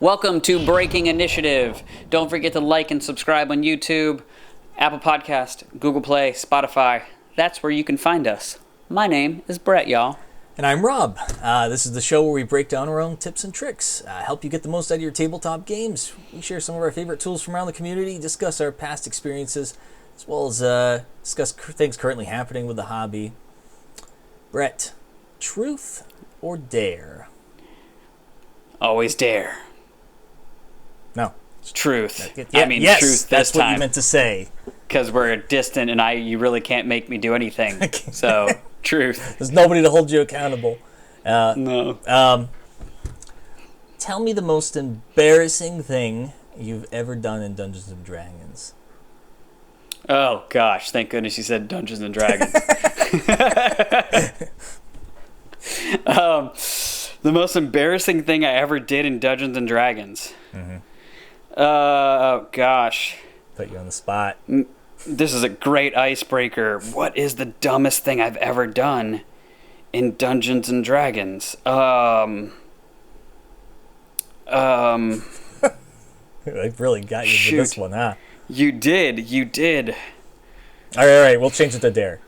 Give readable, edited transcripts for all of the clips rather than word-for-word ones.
Welcome to Breaking Initiative. Don't forget to like and subscribe on YouTube, Apple Podcast, Google Play, Spotify. That's where you can find us. My name is Brett, y'all. And I'm Rob. This is the show where we break down our own tips and tricks, help you get the most out of your tabletop games. We share some of our favorite tools from around the community, discuss our past experiences, as well as discuss things currently happening with the hobby. Brett, truth or dare? Always dare. No. It's truth. Truth yes, this that's time. What you meant to say. Because we're distant and you really can't make me do anything. So, truth. There's nobody to hold you accountable. No. Tell me the most embarrassing thing you've ever done in Dungeons & Dragons. Oh, gosh. Thank goodness you said Dungeons & Dragons. The most embarrassing thing I ever did in Dungeons & Dragons. Mm-hmm. Oh, gosh. Put you on the spot. This is a great icebreaker. What is the dumbest thing I've ever done in Dungeons & Dragons? I really got you with this one, huh? You did. All right. We'll change it to dare.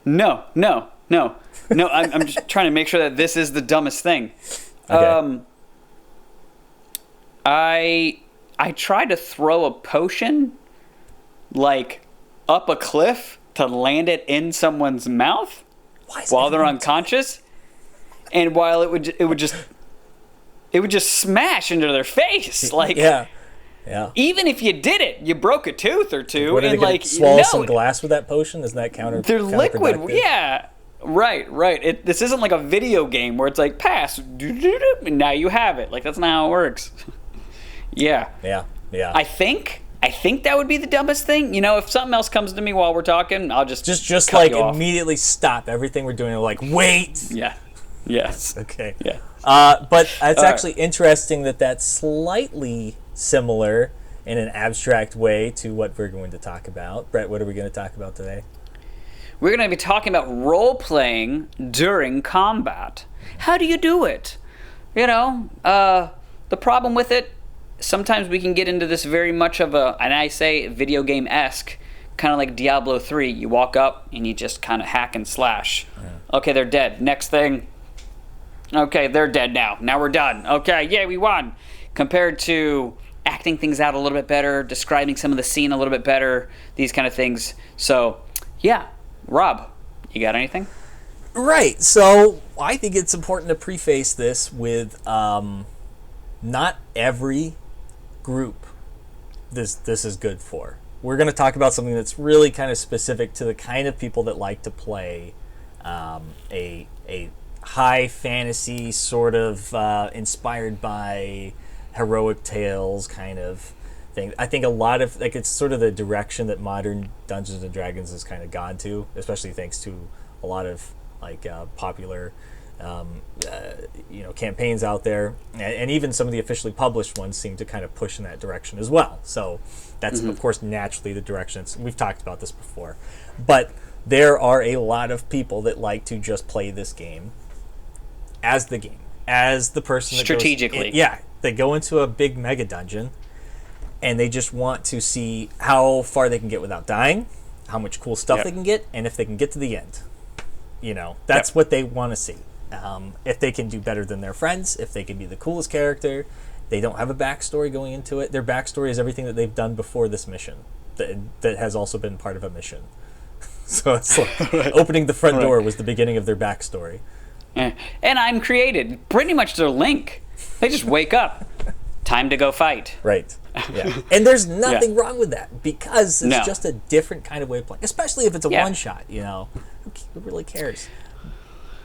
No. I'm just trying to make sure that this is the dumbest thing. Okay. I tried to throw a potion, like, up a cliff to land it in someone's mouth while they're unconscious, and while it would just smash into their face, like yeah. Even if you did it, you broke a tooth or two, What, and like swallow some glass with that potion? Isn't that they're liquid, yeah. Right. This isn't like a video game where it's like pass, and now you have it. Like that's not how it works. Yeah. I think that would be the dumbest thing. You know, if something else comes to me while we're talking, I'll just cut like you off. Immediately stop everything we're doing. Like wait. Yeah. Yes. Okay. Yeah. But it's actually interesting that that's slightly similar in an abstract way to what we're going to talk about. Brett, what are we going to talk about today? We're going to be talking about role-playing during combat. How do you do it? You know, the problem with it, sometimes we can get into this very much of and I say video game-esque, kind of like Diablo 3. You walk up and you just kind of hack and slash. Yeah. Okay, they're dead. Next thing. Okay, they're dead now. Now we're done. Okay, yeah, we won. Compared to acting things out a little bit better, describing some of the scene a little bit better, these kind of things. So, yeah. Rob, you got anything? Right. So I think it's important to preface this with not every group this is good for. We're going to talk about something that's really kind of specific to the kind of people that like to play a high fantasy sort of inspired by heroic tales kind of thing. I think a lot of it's sort of the direction that modern Dungeons and Dragons has kind of gone to, especially thanks to a lot of popular campaigns out there, and even some of the officially published ones seem to kind of push in that direction as well. So that's of course naturally the direction. We've talked about this before, but there are a lot of people that like to just play this game as the person that strategically. They go into a big mega dungeon and they just want to see how far they can get without dying, how much cool stuff they can get, and if they can get to the end. You know, that's what they want to see. If they can do better than their friends, if they can be the coolest character, they don't have a backstory going into it. Their backstory is everything that they've done before this mission that has also been part of a mission. So it's like opening the front door was the beginning of their backstory. And I'm created. Pretty much their Link. They just wake up. Time to go fight. Right. Yeah. And there's nothing wrong with that because it's just a different kind of way of playing, especially if it's a one-shot, you know. Who really cares?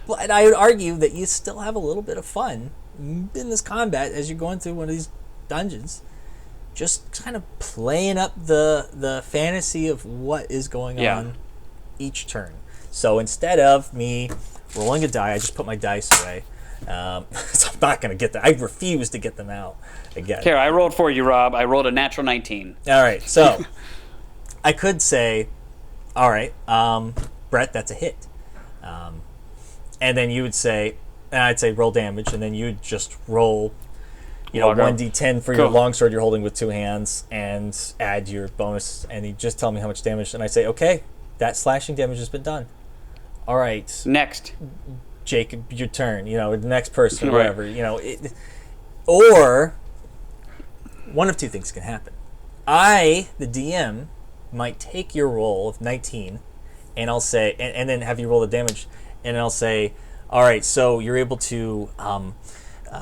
But I would argue that you still have a little bit of fun in this combat as you're going through one of these dungeons. Just kind of playing up the fantasy of what is going on each turn. So instead of me rolling a die, I just put my dice away. So I'm not going to get that. I refuse to get them out again. Here, I rolled for you, Rob. I rolled a natural 19. All right, so I could say, all right, Brett, that's a hit. And then you would say, and I'd say roll damage, and then you would just roll 1d10 for your longsword you're holding with 2 hands, and add your bonus, and you just tell me how much damage, and I say, okay, that slashing damage has been done. All right. Next. Jacob, your turn. The next person, whatever. Or one of two things can happen. I, the DM, might take your roll of 19, and I'll say, and then have you roll the damage, and I'll say, all right, so you're able to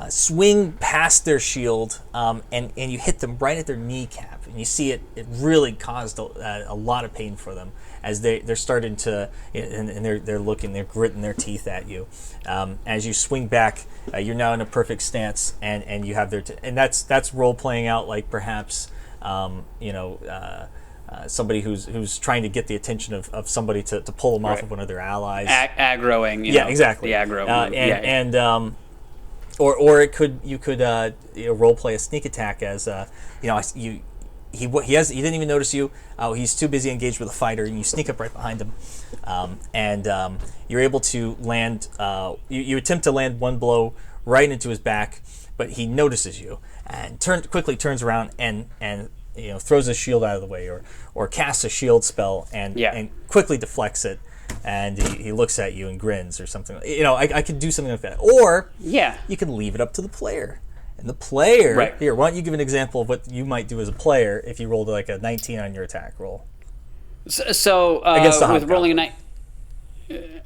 swing past their shield, and you hit them right at their kneecap, and you see it really caused a lot of pain for them as they're starting to, and they're gritting their teeth at you. As you swing back, you're now in a perfect stance, and you have and that's role playing out like perhaps, somebody who's trying to get the attention of somebody to pull them off of one of their allies. Aggroing. Yeah, exactly. The aggro. Or you could role play a sneak attack as he didn't even notice you. He's too busy engaged with a fighter, and you sneak up right behind him, and you're able to land. You attempt to land one blow right into his back, but he notices you and quickly turns around and throws his shield out of the way, or casts a shield spell and quickly deflects it. And he looks at you and grins or something. I could do something like that. Or you can leave it up to the player. And the player, here, why don't you give an example of what you might do as a player if you rolled like a 19 on your attack roll? So with rolling a 19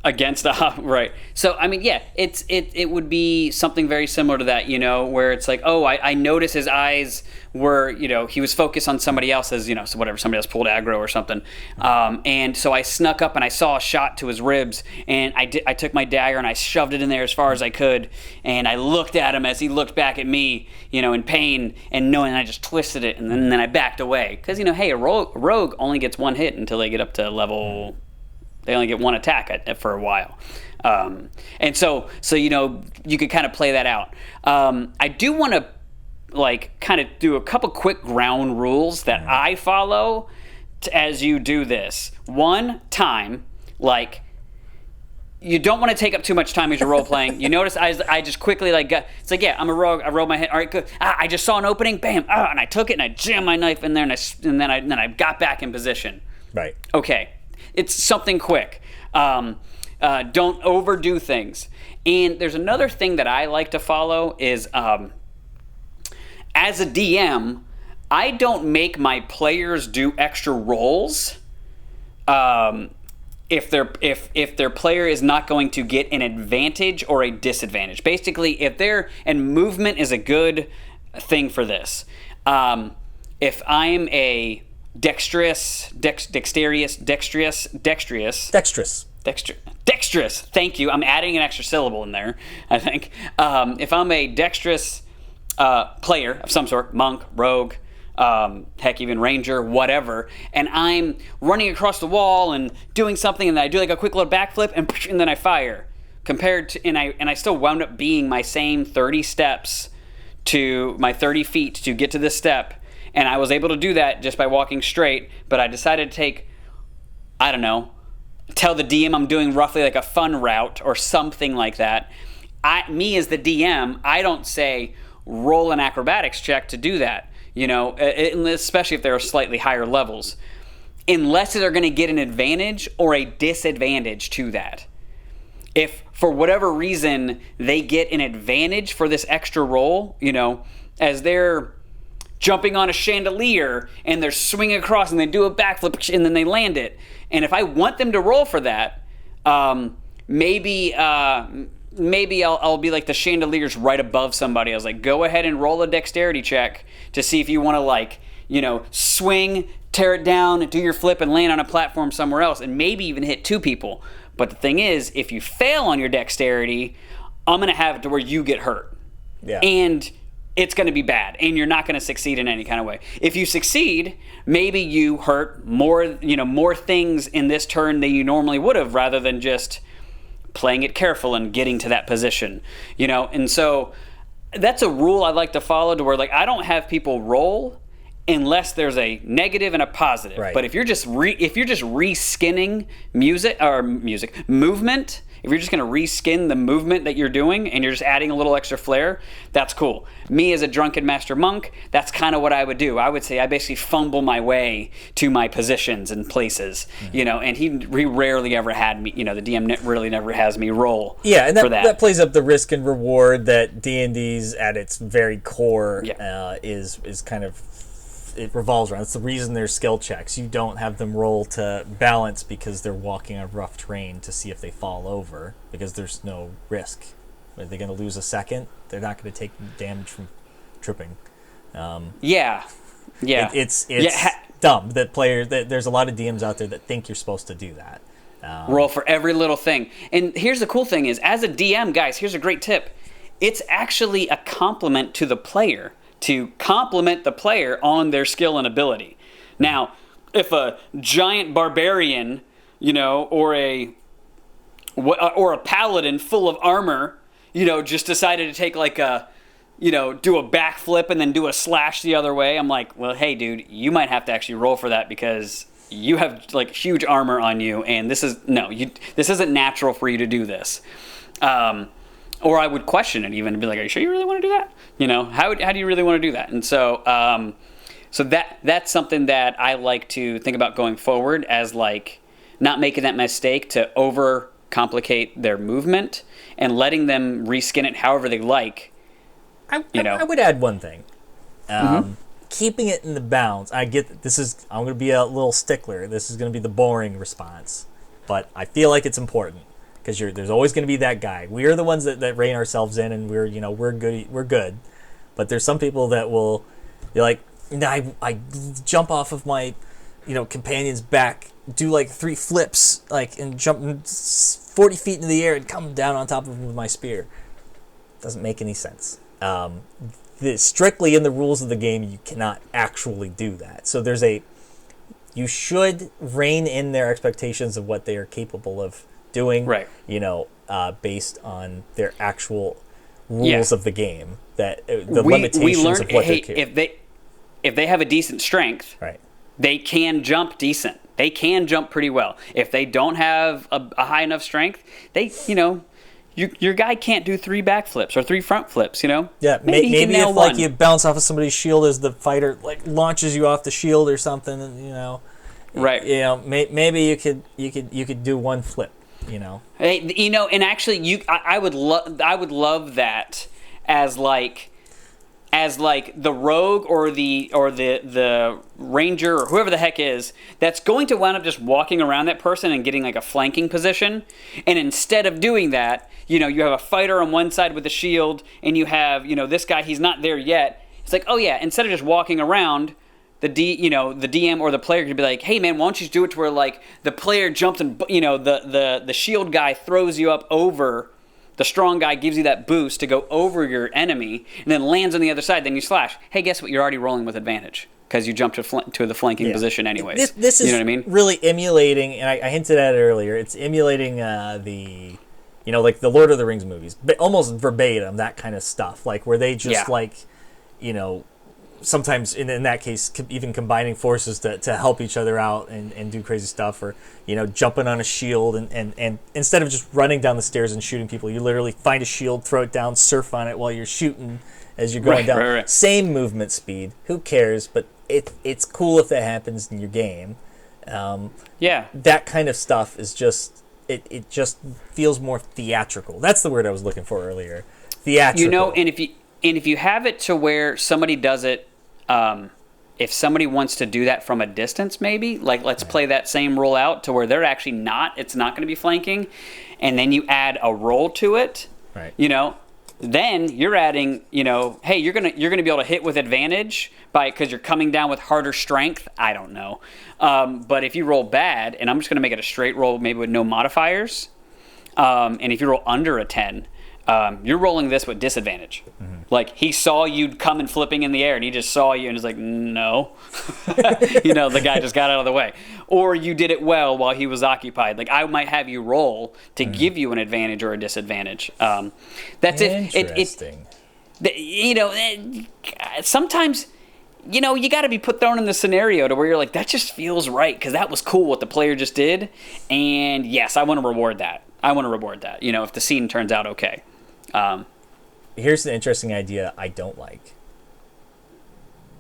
against right. So it would be something very similar to that, where it's like, I notice his eyes were, he was focused on somebody else as, so whatever, somebody else pulled aggro or something. And so I snuck up and I saw a shot to his ribs, and I took my dagger and I shoved it in there as far as I could, and I looked at him as he looked back at me, in pain, and I just twisted it, and then I backed away. Because, hey, a rogue only gets one hit until they get up to level... They only get one attack for a while. And so you could kind of play that out. I do want to kind of do a couple quick ground rules that I follow as you do this. One, time. You don't want to take up too much time as you're role playing. You notice I just quickly it's like, I'm a rogue. I rolled my head. All right, good. I just saw an opening. Bam. And I took it and I jammed my knife in there, and then I got back in position. Right. Okay. It's something quick. Don't overdo things. And there's another thing that I like to follow is, as a DM, I don't make my players do extra rolls if their player is not going to get an advantage or a disadvantage. Basically, and movement is a good thing for this. If I'm a dexterous. Thank you. I'm adding an extra syllable in there, I think. If I'm a dexterous player of some sort, monk, rogue, heck, even ranger, whatever, and I'm running across the wall and doing something, and then I do like a quick little backflip, and then I fire. And I still wound up being my same 30 steps to my 30 feet to get to this step. And I was able to do that just by walking straight, but I decided to take, tell the DM I'm doing roughly like a fun route or something like that. Me as the DM, I don't say roll an acrobatics check to do that, especially if there are slightly higher levels, unless they're going to get an advantage or a disadvantage to that. If for whatever reason they get an advantage for this extra roll, as they're jumping on a chandelier and they're swinging across and they do a backflip and then they land it. And if I want them to roll for that, maybe I'll be like the chandelier's right above somebody. I was like, go ahead and roll a dexterity check to see if you want to swing, tear it down, do your flip and land on a platform somewhere else and maybe even hit 2 people. But the thing is, if you fail on your dexterity, I'm going to have it to where you get hurt. Yeah. And it's going to be bad, and you're not going to succeed in any kind of way. If you succeed, maybe you hurt more things in this turn than you normally would have, rather than just playing it careful and getting to that position. And so that's a rule I like to follow, to where I don't have people roll unless there's a negative and a positive. Right. But if you're just re-skinning movement, if you're just going to reskin the movement that you're doing and you're just adding a little extra flair, that's cool. Me as a drunken master monk, that's kind of what I would do. I would say I basically fumble my way to my positions and places, and he rarely ever had me, the DM really never has me roll. Yeah, and for that. That plays up the risk and reward that D&D's at its very core is kind of, it revolves around. It's the reason there's skill checks. You don't have them roll to balance because they're walking on rough terrain to see if they fall over, because there's no risk. Are they going to lose a second? They're not going to take damage from tripping. It's dumb that players. There's a lot of DMs out there that think you're supposed to do that. Roll for every little thing. And here's the cool thing is, as a DM, guys, here's a great tip. It's actually a compliment to the player to compliment the player on their skill and ability. Now, if a giant barbarian, or a paladin full of armor, just decided to take like a, do a backflip and then do a slash the other way, I'm like, well, hey, dude, you might have to actually roll for that because you have like huge armor on you, and this isn't natural for you to do this. Or I would question it even and be like, are you sure you really want to do that? How do you really want to do that? And so that's something that I like to think about going forward, as like not making that mistake to over complicate their movement and letting them reskin it however they like. I would add one thing. Keeping it in the bounds. I get that I'm going to be a little stickler. This is going to be the boring response, but I feel like it's important. Because there's always going to be that guy. We are the ones that rein ourselves in, and we're good. But there's some people that will be like, I jump off of my, companion's back, do like 3 flips, and jump 40 feet into the air and come down on top of him with my spear. Doesn't make any sense. Strictly in the rules of the game, you cannot actually do that. So you should rein in their expectations of what they are capable of doing, right? Based on their actual rules of the game, that the limitations of what they're capable. If they have a decent strength, right, they can jump decent. They can jump pretty well. If they don't have a high enough strength, your guy can't do 3 backflips or 3 front flips. Yeah, maybe if like you bounce off of somebody's shield as the fighter like launches you off the shield or something, and right, maybe you could do 1 flip. Hey, and actually, I would love that as like the rogue or the ranger or whoever the heck is that's going to wind up just walking around that person and getting like a flanking position, and instead of doing that, you have a fighter on one side with a shield, and you have this guy, he's not there yet. It's like, oh yeah, instead of just walking around, the DM or the player could be like, hey man, why don't you do it to where like the player jumps and the shield guy throws you up over, the strong guy gives you that boost to go over your enemy and then lands on the other side, then you slash. Hey, guess what? You're already rolling with advantage because you jumped to the flanking position anyways. This is what I mean? Really emulating, and I hinted at it earlier, it's emulating the like the Lord of the Rings movies, but almost verbatim, that kind of stuff, like where they just sometimes in that case even combining forces to help each other out and do crazy stuff, or jumping on a shield and instead of just running down the stairs and shooting people, you literally find a shield, throw it down, surf on it while you're shooting as you're going down. Right. Same movement speed, who cares, but it's cool if that happens in your game. That kind of stuff is just it just feels more theatrical. That's the word I was looking for earlier. Theatrical. And if you have it to where somebody does it, if somebody wants to do that from a distance, maybe, like let's play that same roll out to where they're actually it's not going to be flanking, and then you add a roll to it, right? Then you're adding, hey, you're gonna be able to hit with advantage because you're coming down with harder strength. I don't know, but if you roll bad, and I'm just gonna make it a straight roll, maybe with no modifiers, and if you roll under a 10. You're rolling this with disadvantage. Mm-hmm. Like he saw you coming flipping in the air and he just saw you and is like, no. The guy just got out of the way. Or you did it well while he was occupied. Like I might have you roll to give you an advantage or a disadvantage. That's Interesting. Sometimes, you got to be thrown in the scenario to where you're like, that just feels right because that was cool what the player just did. And yes, I want to reward that. I want to reward that. If the scene turns out okay. Here's an interesting idea I don't like,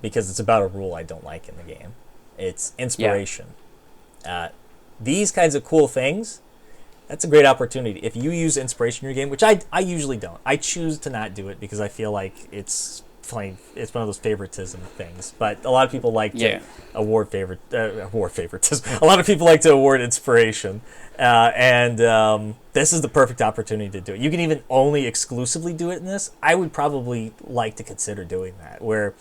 because it's about a rule I don't like in the game. It's inspiration. These kinds of cool things, that's a great opportunity. If you use inspiration in your game, which I usually don't. I choose to not do it because I feel like it's one of those favoritism things. But a lot of people like to award favoritism. A lot of people like to award inspiration. And this is the perfect opportunity to do it. You can even only exclusively do it in this. I would probably like to consider doing that, where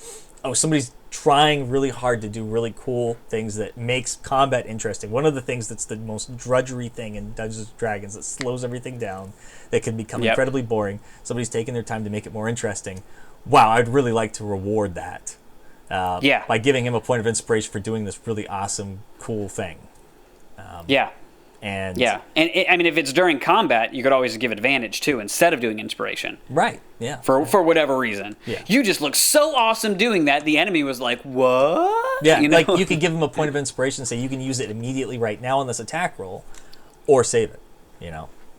somebody's trying really hard to do really cool things that makes combat interesting. One of the things that's the most drudgery thing in Dungeons & Dragons that slows everything down, that can become incredibly boring. Somebody's taking their time to make it more interesting. Wow, I'd really like to reward that by giving him a point of inspiration for doing this really awesome, cool thing. And if it's during combat, you could always give advantage too instead of doing inspiration. Right. Yeah. For whatever reason. Yeah. You just look so awesome doing that. The enemy was like, "What?" Yeah. Like you could give them a point of inspiration and say you can use it immediately right now on this attack roll, or save it.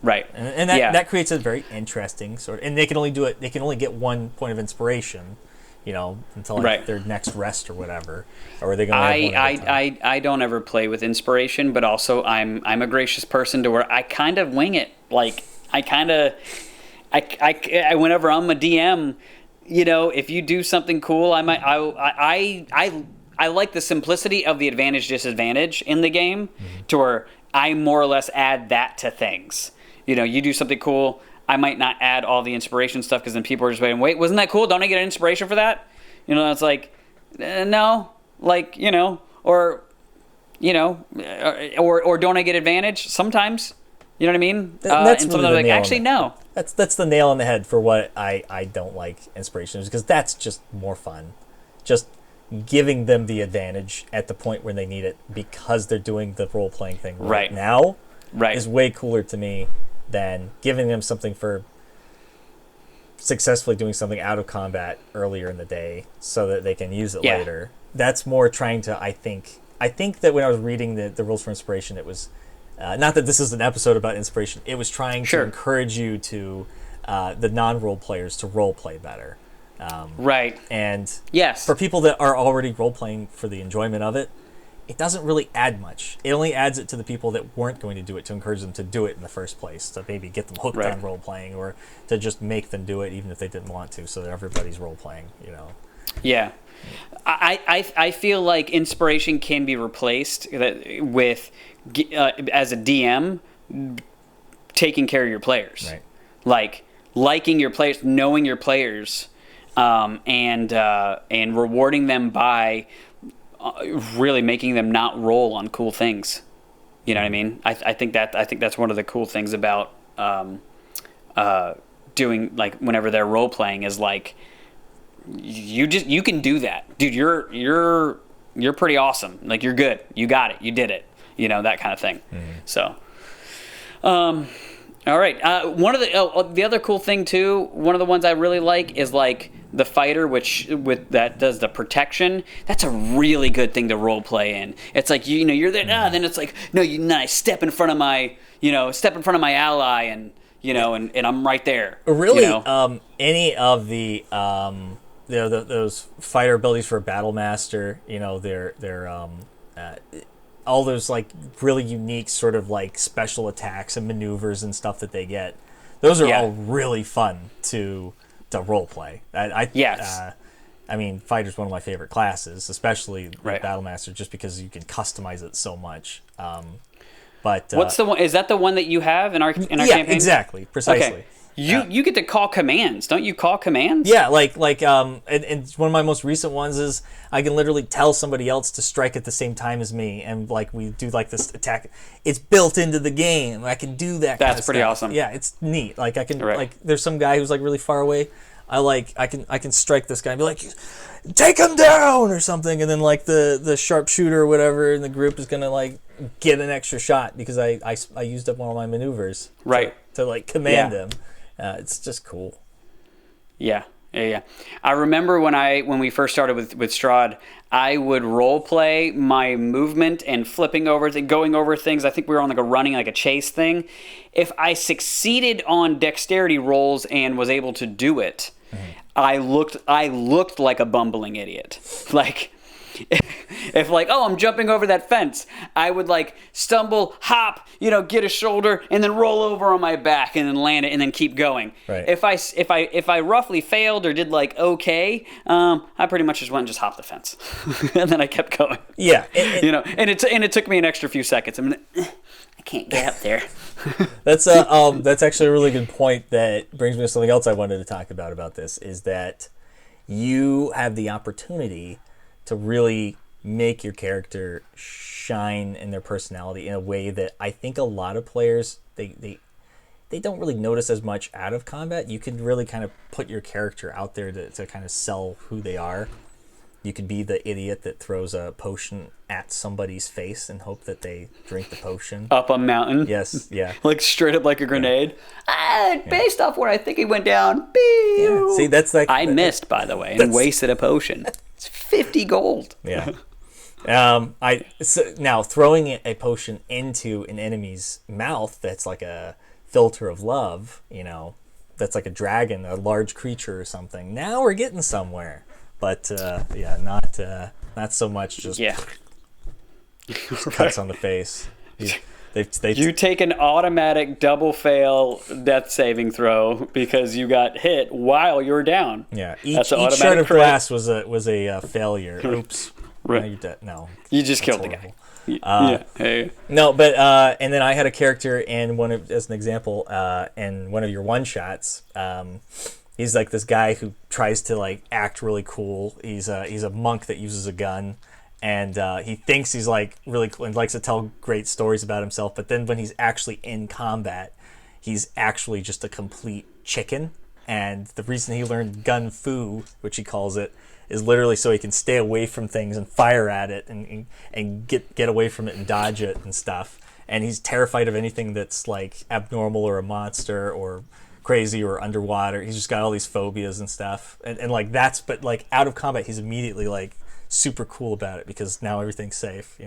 Right. And that creates a very interesting sort of, and they can only do it. They can only get one point of inspiration. Until their next rest or whatever, or are they going to? I don't ever play with inspiration, but also I'm a gracious person to where I kind of wing it. Like I whenever I'm a DM, if you do something cool, I like the simplicity of the advantage disadvantage in the game, to where I more or less add that to things. You do something cool. I might not add all the inspiration stuff because then people are just waiting. Wait, wasn't that cool? Don't I get an inspiration for that? It's like, no, like, or don't I get advantage? Sometimes, you know what I mean? That's and really sometimes like, actually, no. That's the nail on the head for what I don't like inspiration, because that's just more fun. Just giving them the advantage at the point when they need it because they're doing the role-playing thing right now is way cooler to me than giving them something for successfully doing something out of combat earlier in the day so that they can use it later. That's more trying to, I think that when I was reading the rules for inspiration, it was, not that this is an episode about inspiration, it was trying to encourage you to, the non-role players to role play better. And for people that are already role-playing for the enjoyment of it, it doesn't really add much. It only adds it to the people that weren't going to do it, to encourage them to do it in the first place, to maybe get them hooked on role-playing, or to just make them do it even if they didn't want to, so that everybody's role-playing, Yeah. I feel like inspiration can be replaced with, as a DM, taking care of your players. Right. Like, liking your players, knowing your players, and rewarding them by really making them not roll on cool things. You know what I mean? I think that's one of the cool things about doing, like, whenever they're role playing, is like you can do that, dude. You're pretty awesome. Like, you're good. You got it. You did it. That kind of thing. So, all right. One of the other cool thing too. One of the ones I really like is like the fighter, that does the protection. That's a really good thing to role play in. It's like you're there. Then it's like I step in front of my ally, and and I'm right there. Really, any of the those fighter abilities for a battle master. They're all those like really unique sort of like special attacks and maneuvers and stuff that they get. Those are all really fun to role play. I mean, fighter's one of my favorite classes, especially battle master, just because you can customize it so much. But what's the one? Is that the one that you have in our campaign? Yeah, exactly, precisely. Okay. You get to call commands, don't you? Call commands? Yeah, and one of my most recent ones is I can literally tell somebody else to strike at the same time as me, and like we do like this attack. It's built into the game. I can do that. That's pretty awesome. Yeah, it's neat. Like I can like there's some guy who's like really far away. I can strike this guy and be like, take him down or something, and then like the sharpshooter or whatever in the group is gonna like get an extra shot because I used up one of my maneuvers to like command him. It's just cool. Yeah, Yeah. I remember when we first started with Strahd, I would role play my movement and flipping over, going over things. I think we were on like a running, like a chase thing. If I succeeded on dexterity rolls and was able to do it, I looked like a bumbling idiot. Like, if like, oh, I'm jumping over that fence, I would like stumble, hop, get a shoulder, and then roll over on my back and then land it and then keep going. Right. If I roughly failed or did like okay, I pretty much just went and just hopped the fence, and then I kept going. Yeah. And it took me an extra few seconds. I can't get up there. That's actually a really good point that brings me to something else I wanted to talk about this, is that you have the opportunity to really make your character shine in their personality in a way that I think a lot of players, they don't really notice as much out of combat. You can really kind of put your character out there to kind of sell who they are. You could be the idiot that throws a potion at somebody's face and hope that they drink the potion. Up a mountain. Yes, yeah. Like straight up like a grenade. Yeah. Based off where I think he went down. Yeah. See, that's like... I missed, by the way, and wasted a potion. It's 50 gold. Yeah. Now, throwing a potion into an enemy's mouth that's like a filter of love, that's like a dragon, a large creature or something. Now we're getting somewhere. But not so much just cuts on the face. You take an automatic double fail death saving throw because you got hit while you're down. Yeah, each shard of glass was a failure. Oops. Right. No. You just killed horrible. The guy. Hey. No, but and then I had a character in as an example, in one of your one shots. He's like this guy who tries to like act really cool. He's a monk that uses a gun, and he thinks he's like really cool and likes to tell great stories about himself. But then when he's actually in combat, he's actually just a complete chicken. And the reason he learned gun fu, which he calls it, is literally so he can stay away from things and fire at it and get away from it and dodge it and stuff. And he's terrified of anything that's like abnormal or a monster or crazy or underwater. He's just got all these phobias and stuff, and like but like out of combat he's immediately like super cool about it because now everything's safe.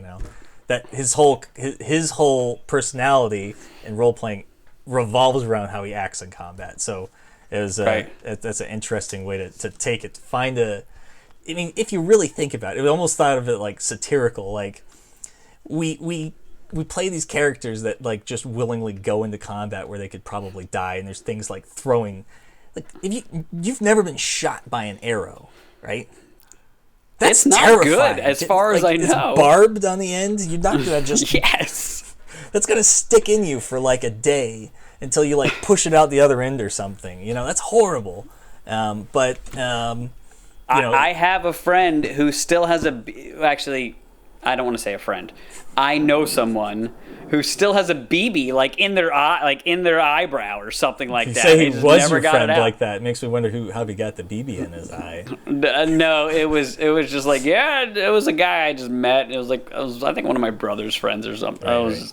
That his whole personality in role playing revolves around how he acts in combat. So it was that's an interesting way to take it. If you really think about it, we almost thought of it like satirical. Like we play these characters that like just willingly go into combat where they could probably die, and there's things like throwing, like if you've never been shot by an arrow, right? That's it's not terrifying. Good as far as I know. It's barbed on the end. You're not gonna just yes. That's gonna stick in you for like a day until you like push it out the other end or something. That's horrible. I have a friend who still has actually, I don't want to say a friend. I know someone who still has a BB like in their eye, like in their eyebrow or something like that. You say he was never your got friend it out. like that. It makes me wonder how he got the BB in his eye. No, it was just like it was a guy I just met. It was like I think one of my brother's friends or something. Right.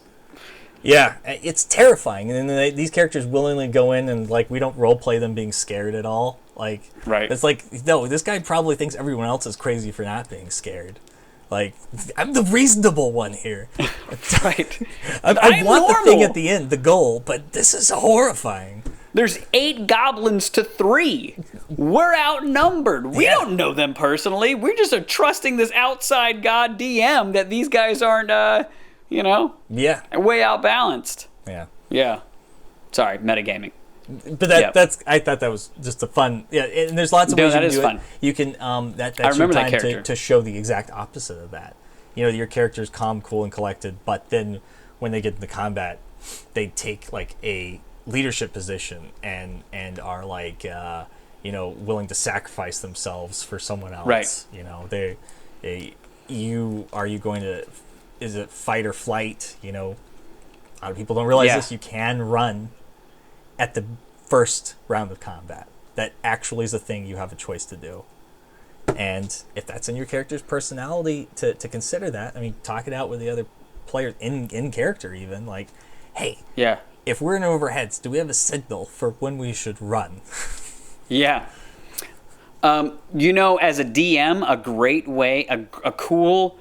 Yeah, it's terrifying, and then these characters willingly go in and like we don't role play them being scared at all. Like it's like no, this guy probably thinks everyone else is crazy for not being scared. Like, I'm the reasonable one here. Right. I want the thing at the end, the goal, but this is horrifying. There's 8 goblins to 3. We're outnumbered. We don't know them personally. We just are trusting this outside god DM that these guys aren't, way outbalanced. Yeah. Yeah. Sorry, metagaming. But I thought that was just a fun, and there's lots of ways you can do it. You can that's I remember your time that character. to show the exact opposite of that. Your character's calm, cool, and collected, but then when they get into combat, they take like a leadership position and are like willing to sacrifice themselves for someone else. Right. Is it fight or flight? A lot of people don't realize this. You can run at the first round of combat. That actually is a thing you have a choice to do. And if that's in your character's personality to consider that, talk it out with the other players in character even. Like, hey, if we're in overheads, do we have a signal for when we should run? Yeah. As a DM, a great way, a cool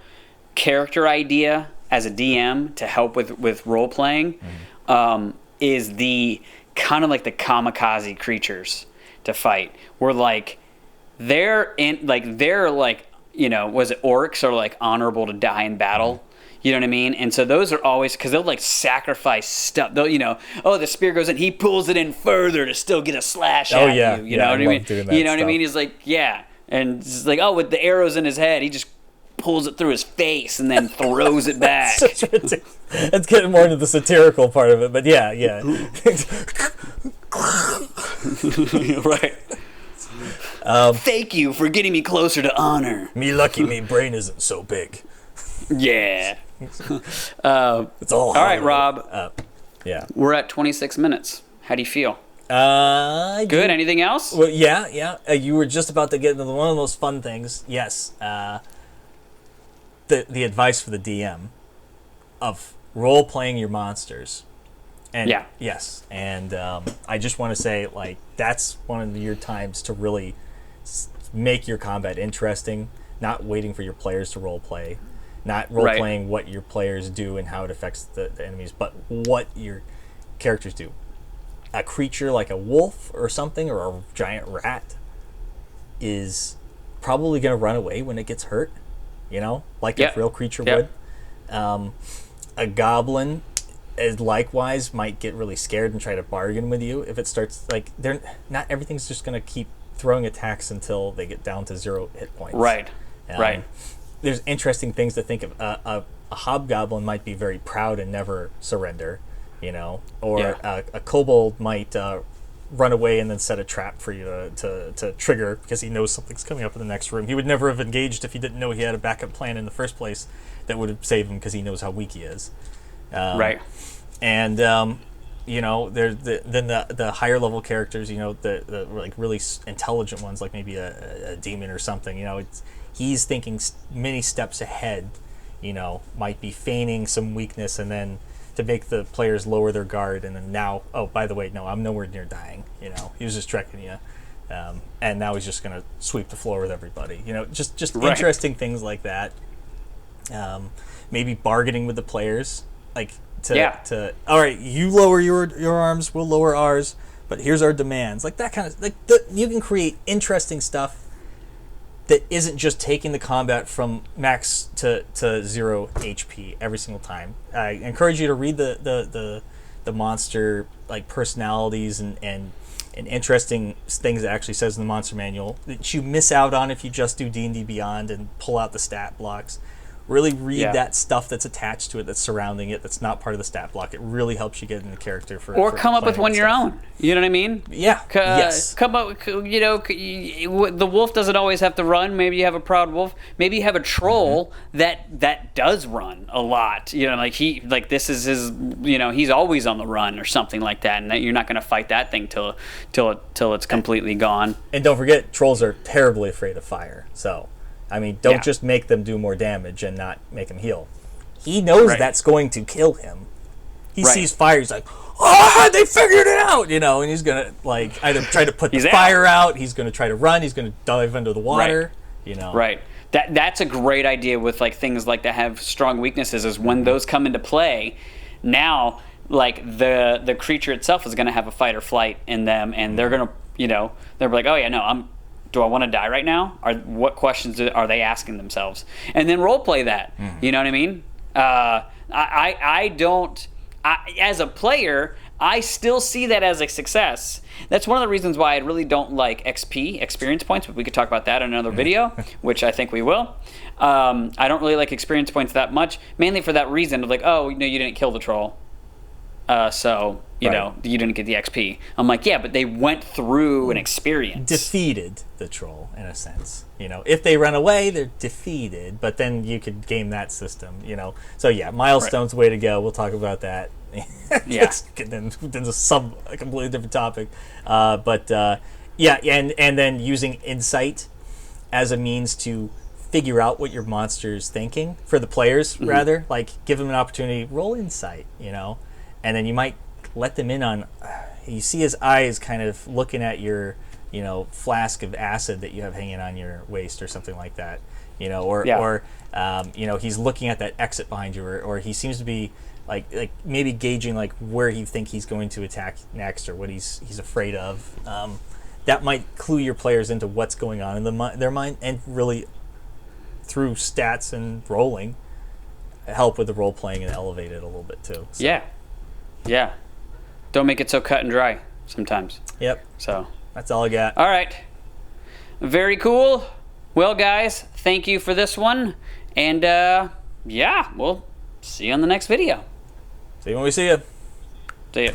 character idea as a DM to help with role playing is the kind of like the kamikaze creatures to fight. Where like they're was it orcs are like honorable to die in battle. You know what I mean? And so those are always, because they'll like sacrifice stuff. They'll, the spear goes in, he pulls it in further to still get a slash at you. You know what I mean? You know what I mean? He's like, yeah. And it's like, with the arrows in his head, he just pulls it through his face and then throws it back. It's getting more into the satirical part of it, but yeah. Right. Thank you for getting me closer to honor. Me lucky me brain isn't so big. Yeah. It's all right, Rob. Yeah. We're at 26 minutes. How do you feel? Good. Anything else? Well, yeah. You were just about to get into one of the most fun things. Yes. The advice for the DM of role playing your monsters. And yes. And I just want to say, like, that's one of your times to really make your combat interesting. Not waiting for your players to role play. Not role-playing what your players do and how it affects the enemies, but what your characters do. A creature like a wolf or something, or a giant rat, is probably going to run away when it gets hurt, like a real creature would. A goblin, likewise, might get really scared and try to bargain with you if it starts, like, not everything's just going to keep throwing attacks until they get down to 0 hit points. Right. There's interesting things to think of. A hobgoblin might be very proud and never surrender, or a kobold might run away and then set a trap for you to trigger because he knows something's coming up in the next room. He would never have engaged if he didn't know he had a backup plan in the first place that would have saved him because he knows how weak he is. And there's the higher level characters, the like really intelligent ones, like maybe a demon or something. He's thinking many steps ahead, might be feigning some weakness and then to make the players lower their guard. And then now, by the way, no, I'm nowhere near dying. He was just trekking you. And now he's just going to sweep the floor with everybody. Just interesting things like that. Maybe bargaining with the players, like all right, you lower your arms, we'll lower ours, but here's our demands. Like that kind of, you can create interesting stuff that isn't just taking the combat from max to 0 HP every single time. I encourage you to read the monster like personalities and interesting things that actually says in the monster manual that you miss out on if you just do D&D Beyond and pull out the stat blocks. Really read that stuff that's attached to it, that's surrounding it, that's not part of the stat block. It really helps you get into the character or come up with one your own. You know what I mean? Yeah. Yes. Come up. The wolf doesn't always have to run. Maybe you have a proud wolf. Maybe you have a troll that does run a lot. This is his. He's always on the run or something like that, and you're not going to fight that thing till it's completely gone. And don't forget, trolls are terribly afraid of fire. So. Don't just make them do more damage and not make him heal. He knows that's going to kill him. He sees fire, he's like, they figured it out, and he's going to, either try to put the fire out, he's going to try to run, he's going to dive under the water, Right. That's a great idea with, things like that have strong weaknesses, is when those come into play, now, the creature itself is going to have a fight or flight in them, and they're going to, they're like, oh, yeah, no, do I want to die right now? What questions are they asking themselves? And then role play that. You know what I mean? I don't. As a player, I still see that as a success. That's one of the reasons why I really don't like XP, experience points, but we could talk about that in another video, which I think we will. I don't really like experience points that much, mainly for that reason of you didn't kill the troll. You didn't get the XP. I'm like, yeah, but they went through an experience. Defeated the troll, in a sense. If they run away, they're defeated, but then you could game that system, So, yeah, milestones, way to go. We'll talk about that. Then a completely different topic. And then using insight as a means to figure out what your monster's thinking for the players, rather. Give them an opportunity, roll insight, And then you might let them in on, you see his eyes kind of looking at your flask of acid that you have hanging on your waist or something like that. Or he's looking at that exit behind you, or he seems to be like maybe gauging like where he think he's going to attack next, or what he's afraid of. That might clue your players into what's going on in their mind, and really through stats and rolling help with the role playing and elevate it a little bit too. So. Yeah. Don't make it so cut and dry sometimes. Yep. So that's all I got. All right. Very cool. Well, guys, thank you for this one. And we'll see you on the next video. See you when we see you. See you.